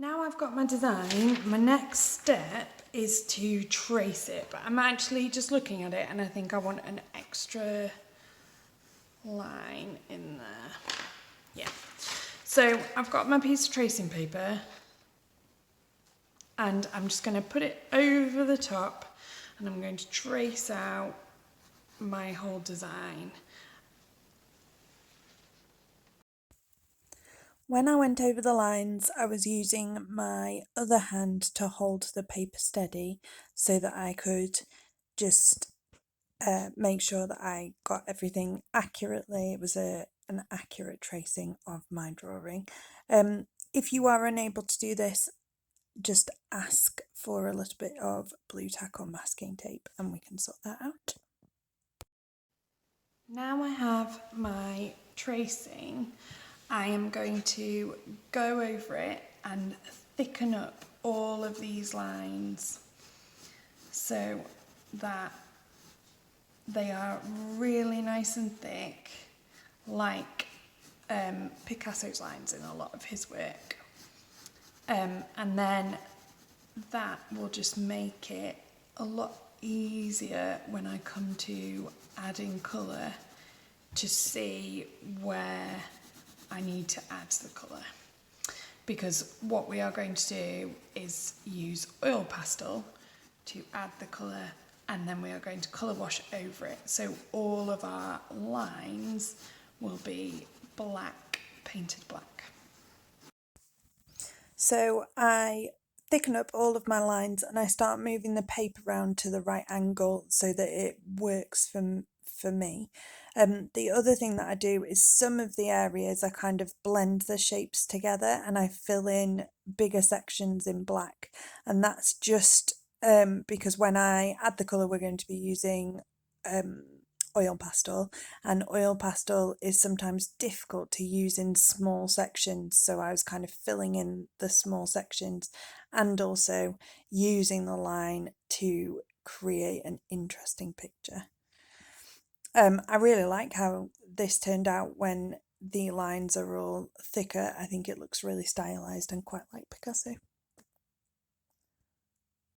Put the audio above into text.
Now I've got my design, my next step is to trace it, but I'm actually just looking at it and I think I want an extra line in there. Yeah. So I've got my piece of tracing paper and I'm just going to put it over the top and I'm going to trace out my whole design. When I went over the lines, I was using my other hand to hold the paper steady so that I could just make sure that I got everything accurately. It was an accurate tracing of my drawing. If you are unable to do this, just ask for a little bit of blue tack or masking tape and we can sort that out. Now I have my tracing, I am going to go over it and thicken up all of these lines so that they are really nice and thick, like Picasso's lines in a lot of his work. And then that will just make it a lot easier when I come to adding colour to see where I need to add the colour. Because what we are going to do is use oil pastel to add the colour and then we are going to colour wash over it. So all of our lines will be black, painted black. So I thicken up all of my lines and I start moving the paper around to the right angle so that it works for me. The other thing that I do is some of the areas I kind of blend the shapes together and I fill in bigger sections in black, and that's just because when I add the colour we're going to be using oil pastel, and oil pastel is sometimes difficult to use in small sections, so I was kind of filling in the small sections and also using the line to create an interesting picture. I really like how this turned out when the lines are all thicker. I think it looks really stylized and quite like Picasso.